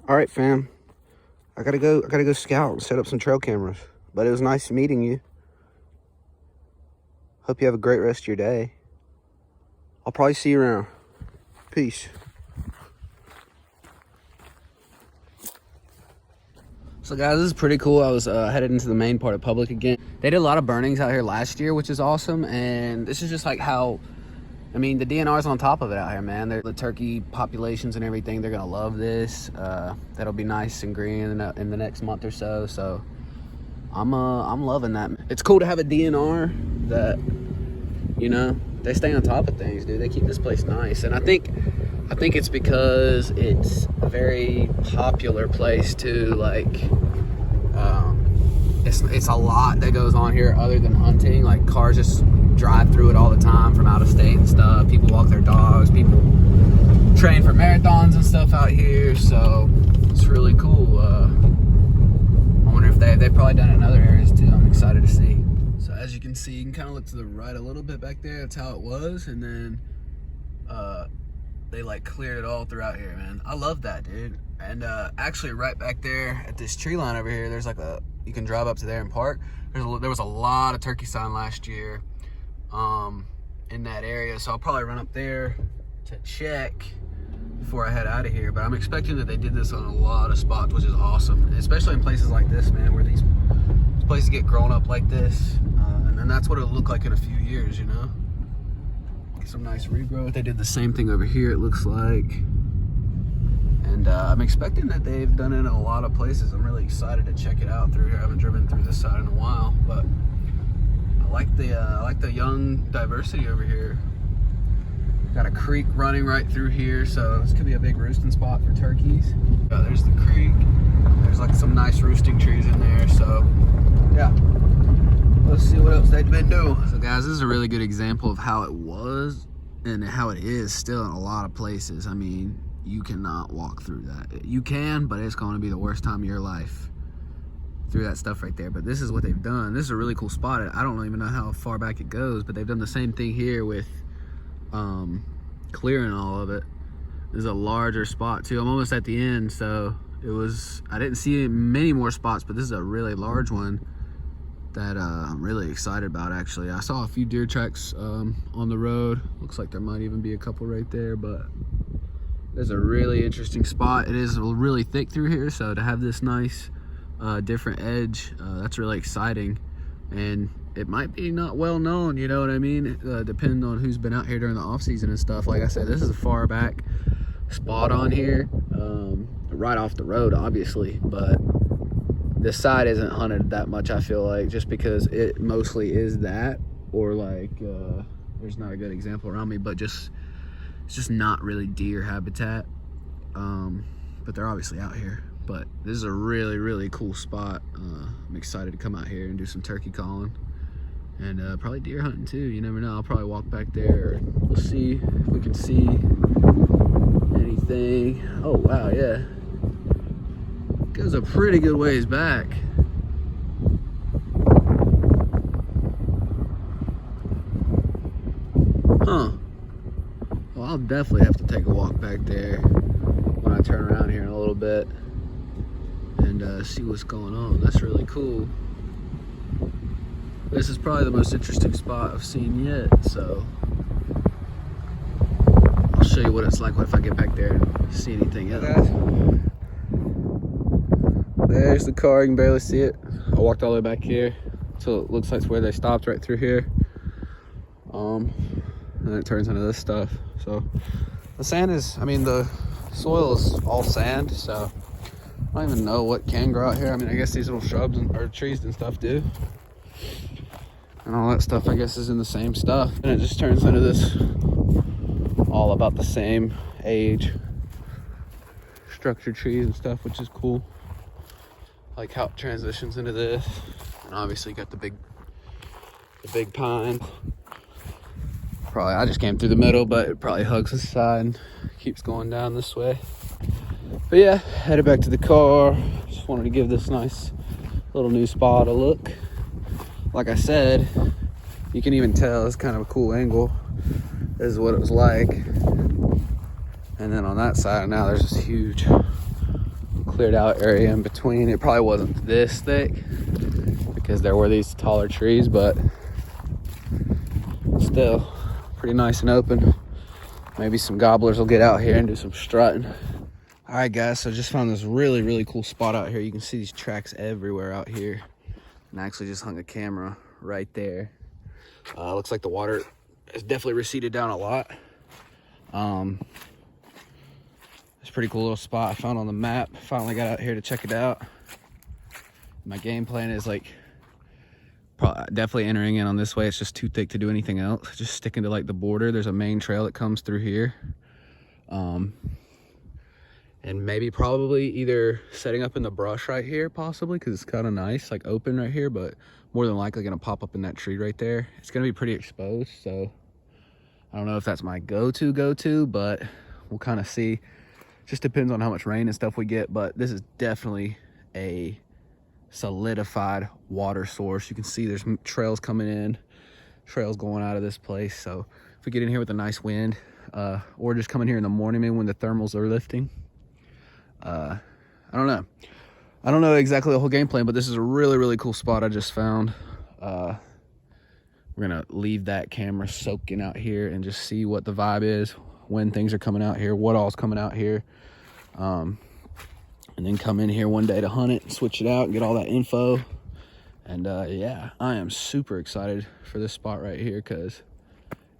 All right, fam. I gotta go scout and set up some trail cameras. But it was nice meeting you. Hope you have a great rest of your day. I'll probably see you around. Peace. So guys, this is pretty cool. I was headed into the main part of Public again. They did a lot of burnings out here last year, which is awesome. And this is just like how, I mean, the DNR's on top of it out here, man. The turkey populations and everything, they're gonna love this. That'll be nice and green in the next month or so. So I'm loving that. It's cool to have a DNR that, you know, they stay on top of things, dude. They keep this place nice. And I think it's because it's a very popular place too. Like, it's a lot that goes on here other than hunting. Like, cars just drive through it all the time from out of state and stuff. People walk their dogs. People train for marathons and stuff out here. So it's really cool. I wonder if they've probably done it in other areas too. I'm excited to see. So as you can see, you can kind of look to the right a little bit back there. That's how it was. And then they like cleared it all throughout here, man. I love that, dude. And actually right back there at this tree line over here, there's like you can drive up to there and park. There was a lot of turkey sign last year in that area. So I'll probably run up there to check before I head out of here. But I'm expecting that they did this on a lot of spots, which is awesome. Especially in places like this, man, where these places get grown up like this. And then that's what it'll look like in a few years, you know? Get some nice regrowth. They did the same thing over here, it looks like. And I'm expecting that they've done it in a lot of places. I'm really excited to check it out through here. I haven't driven through this side in a while, but I like the young diversity over here. Got a creek running right through here, so this could be a big roosting spot for turkeys. There's the creek. There's like some nice roosting trees in there, so yeah. Let's see what else they've been doing. So guys, this is a really good example of how it was and how it is still in a lot of places. I mean, you cannot walk through that. You can, but it's going to be the worst time of your life through that stuff right there. But this is what they've done. This is a really cool spot. I don't even know how far back it goes, but they've done the same thing here with clearing all of it. This is a larger spot too. I'm almost at the end, so I didn't see many more spots, but this is a really large one that I'm really excited about. Actually, I saw a few deer tracks on the road. Looks like there might even be a couple right there, but there's a really interesting spot. It is really thick through here, so to have this nice different edge, that's really exciting. And it might be not well known, you know what I mean, depending on who's been out here during the off season and stuff. Like I said, this is a far back spot on here, right off the road obviously, but this side isn't hunted that much, I feel like, just because it mostly is that, or like there's not a good example around me, but it's just not really deer habitat. But they're obviously out here. But this is a really, really cool spot. I'm excited to come out here and do some turkey calling and probably deer hunting too. You never know. I'll probably walk back there. We'll see if we can see anything. Oh wow, yeah, goes a pretty good ways back. Huh. Well, I'll definitely have to take a walk back there when I turn around here in a little bit and see what's going on. That's really cool. This is probably the most interesting spot I've seen yet, so I'll show you what it's like if I get back there and see anything else. There's the car, you can barely see it. I walked all the way back here, so it looks like it's where they stopped, right through here. And then it turns into this stuff. So the sand is, I mean, the soil is all sand, so I don't even know what can grow out here. I mean, I guess these little shrubs or trees and stuff do. And all that stuff, I guess, is in the same stuff. And it just turns into this all about the same age structured trees and stuff, which is cool. Like how it transitions into this. And obviously you got the big pine. Probably, I just came through the middle, but it probably hugs the side and keeps going down this way. But yeah, headed back to the car. Just wanted to give this nice little new spot a look. Like I said, you can even tell it's kind of a cool angle. This is what it was like. And then on that side now there's this huge cleared out area in between. It probably wasn't this thick because there were these taller trees, but still pretty nice and open. Maybe some gobblers will get out here and do some strutting. All right, guys, so I just found this really, really cool spot out here. You can see these tracks everywhere out here. And I actually just hung a camera right there. Looks like the water has definitely receded down a lot. It's a pretty cool little spot I found on the map. Finally got out here to check it out. My game plan is like definitely entering in on this way. It's just too thick to do anything else. Just sticking to like the border. There's a main trail that comes through here. And maybe probably either setting up in the brush right here possibly, because it's kind of nice, like open right here, but more than likely gonna pop up in that tree right there. It's gonna be pretty exposed, so I don't know if that's my go-to, but we'll kind of see. Just depends on how much rain and stuff we get, but this is definitely a solidified water source. You can see there's trails coming in, trails going out of this place. So if we get in here with a nice wind, or just come in here in the morning maybe when the thermals are lifting, I don't know exactly the whole game plan, but this is a really, really cool spot I just found. We're gonna leave that camera soaking out here and just see what the vibe is, when things are coming out here, what all's coming out here. And then come in here one day to hunt it, switch it out, get all that info. And yeah, I am super excited for this spot right here because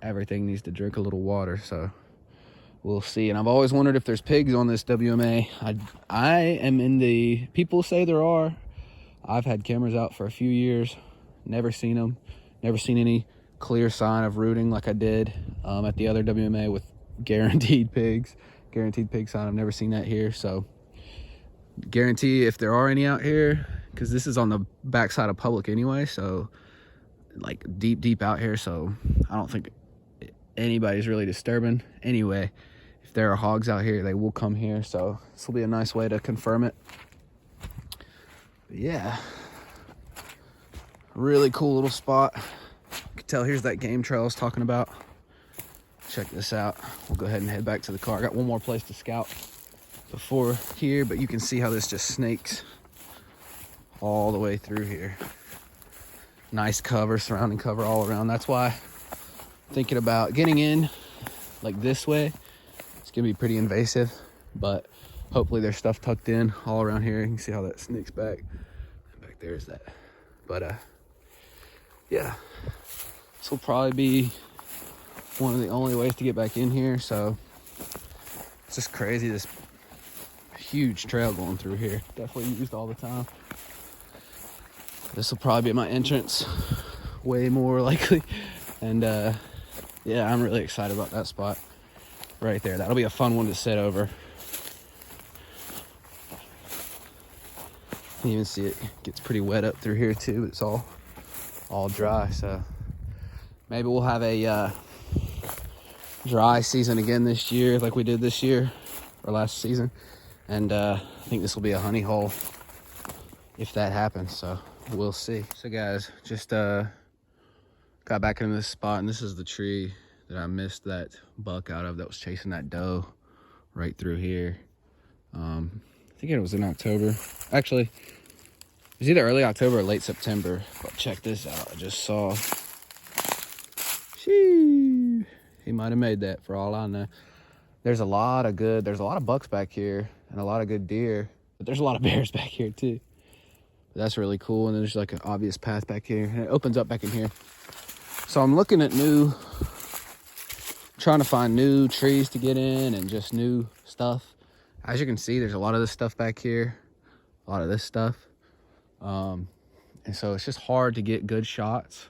everything needs to drink a little water, so we'll see. And I've always wondered if there's pigs on this WMA. I am in the, people say there are. I've had cameras out for a few years, never seen them, never seen any clear sign of rooting like I did at the other WMA with guaranteed pig sign. I've never seen that here, so guarantee if there are any out here, because this is on the backside of public anyway, so like deep out here, so I don't think anybody's really disturbing. Anyway, if there are hogs out here, they will come here, so this will be a nice way to confirm it. But yeah, really cool little spot. You can tell here's that game trail I was talking about. Check this out. We'll go ahead and head back to the car. I got one more place to scout before here, but you can see how this just snakes all the way through here. Nice cover, surrounding cover all around. That's why I'm thinking about getting in like this way. It's gonna be pretty invasive, but hopefully there's stuff tucked in all around here. You can see how that snakes back. And back there is that. But yeah, this will probably be one of the only ways to get back in here. So it's just crazy, this huge trail going through here, definitely used all the time. This will probably be my entrance, way more likely. And yeah, I'm really excited about that spot right there. That'll be a fun one to sit over. You can even see it gets pretty wet up through here too. It's all dry, so maybe we'll have a dry season again this year like we did this year or last season. And I think this will be a honey hole if that happens, so we'll see. So guys, just got back into this spot, and this is the tree that I missed that buck out of that was chasing that doe right through here. I think it was in October. Actually, it was either early October or late September. But check this out. I just saw. Shee, he might have made that for all I know. There's a lot of bucks back here and a lot of good deer, but there's a lot of bears back here too. But that's really cool. And there's like an obvious path back here, and it opens up back in here. So I'm looking at trying to find new trees to get in and just new stuff. As you can see, there's a lot of this stuff back here, a lot of this stuff. And so it's just hard to get good shots.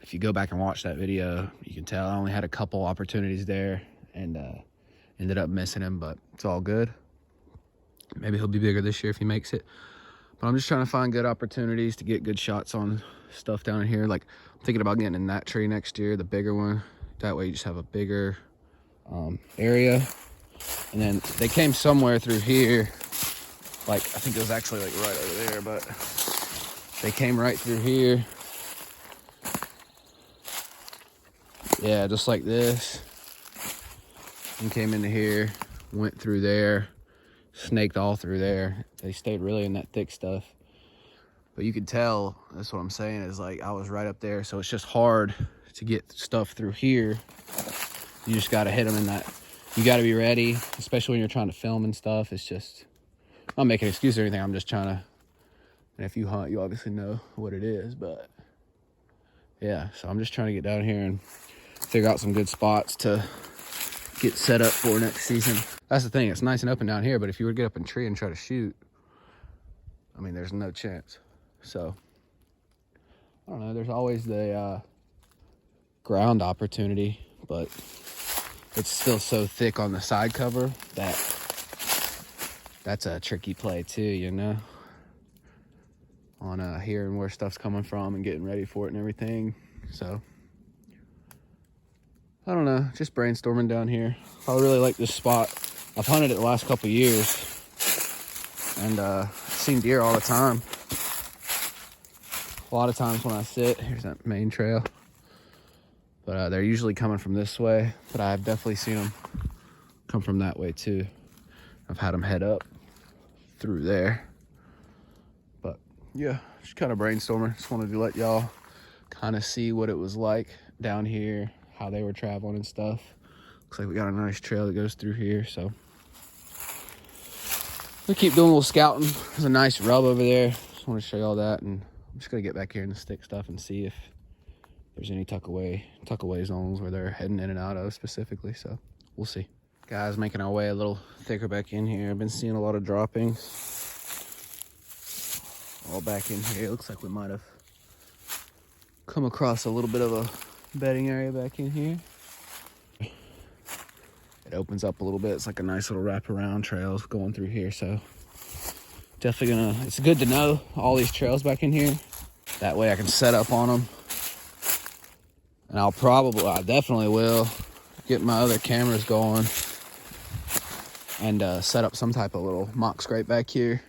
If you go back and watch that video, you can tell I only had a couple opportunities there and ended up missing him, but it's all good. Maybe he'll be bigger this year if he makes it. But I'm just trying to find good opportunities to get good shots on stuff down in here. Like, I'm thinking about getting in that tree next year, the bigger one. That way you just have a bigger area. And then they came somewhere through here. Like, I think it was actually like right over there, but they came right through here. Yeah, just like this. And came into here, went through there, snaked all through there. They stayed really in that thick stuff. But you could tell, that's what I'm saying, is like I was right up there, so it's just hard to get stuff through here. You just got to hit them in that. You got to be ready, especially when you're trying to film and stuff. It's just, I'm not making an excuse or anything. I'm just trying to, and if you hunt, you obviously know what it is. But yeah, so I'm just trying to get down here and figure out some good spots to get set up for next season. That's the thing, it's nice and open down here, but if you were to get up in a tree and try to shoot, I mean, there's no chance. So, I don't know, there's always the ground opportunity, but it's still so thick on the side cover that that's a tricky play too, you know, on hearing where stuff's coming from and getting ready for it and everything. So I don't know, just brainstorming down here. I really like this spot. I've hunted it the last couple years and seen deer all the time. A lot of times when I sit, here's that main trail, but they're usually coming from this way, but I've definitely seen them come from that way too. I've had them head up through there. But yeah, just kind of brainstorming. Just wanted to let y'all kind of see what it was like down here, how they were traveling and stuff. Looks like we got a nice trail that goes through here, so we'll keep doing a little scouting. There's a nice rub over there. Just want to show y'all that, and I'm just gonna get back here in the stick stuff and see if there's any tuck away zones where they're heading in and out of specifically. So we'll see. Guys, making our way a little thicker back in here. I've been seeing a lot of droppings all back in here. It looks like we might have come across a little bit of a bedding area back in here. It opens up a little bit. It's like a nice little wraparound trail going through here. So definitely it's good to know all these trails back in here. That way I can set up on them. And I definitely will get my other cameras going and set up some type of little mock scrape back here.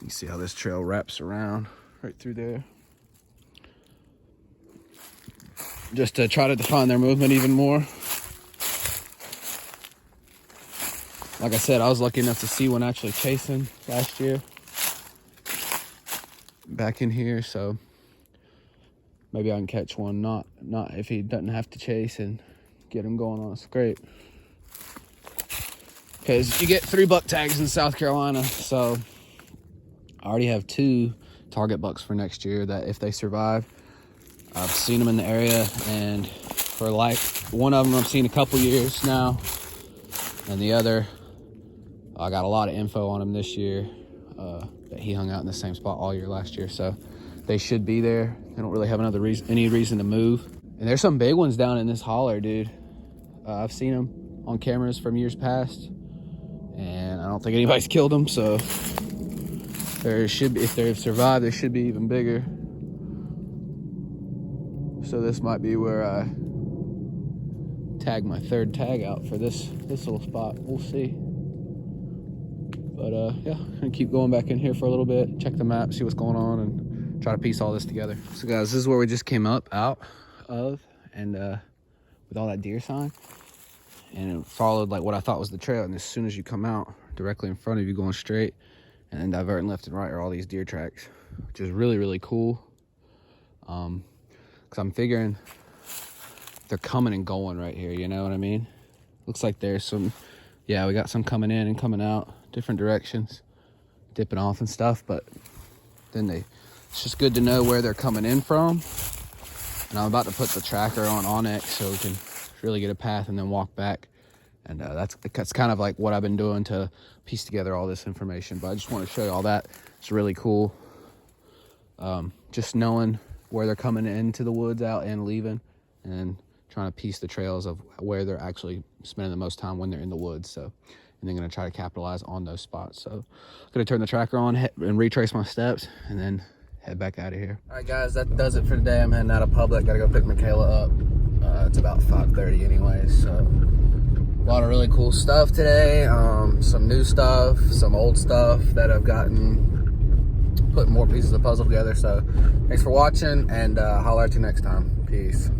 You see how this trail wraps around right through there. Just to try to define their movement even more. Like I said, I was lucky enough to see one actually chasing last year back in here, so maybe I can catch one, not if he doesn't have to chase, and get him going on a scrape. Because you get 3 buck tags in South Carolina, so I already have 2 target bucks for next year that if they survive, I've seen them in the area, and for like one of them I've seen a couple years now, and the other I got a lot of info on him this year that he hung out in the same spot all year last year, so they should be there. They don't really have any reason to move. And there's some big ones down in this holler, dude. I've seen them on cameras from years past, and I don't think anybody's killed them, so there should be, if they've survived, they should be even bigger. So this might be where I tag my 3rd tag out for this little spot. We'll see. But yeah, gonna keep going back in here for a little bit, check the map, see what's going on, and try to piece all this together. So guys, this is where we just came out of, and with all that deer sign, and it followed like what I thought was the trail. And as soon as you come out, directly in front of you going straight, and then diverting left and right are all these deer tracks, which is really, really cool. Because I'm figuring they're coming and going right here, you know what I mean? Looks like there's some, yeah, we got some coming in and coming out, different directions, dipping off and stuff, but then it's just good to know where they're coming in from. And I'm about to put the tracker on onX so we can really get a path and then walk back. And that's kind of like what I've been doing to piece together all this information. But I just want to show you all that. It's really cool. Just knowing where they're coming into the woods out and leaving, and trying to piece the trails of where they're actually spending the most time when they're in the woods. So, and then going to try to capitalize on those spots. So I'm going to turn the tracker on and retrace my steps, and then head back out of here. All right, guys, that does it for today. I'm heading out of public. Got to go pick Michaela up. It's about 5:30 anyways, so a lot of really cool stuff today. Some new stuff, some old stuff that I've gotten, putting more pieces of the puzzle together. So thanks for watching, and holler at you next time. Peace.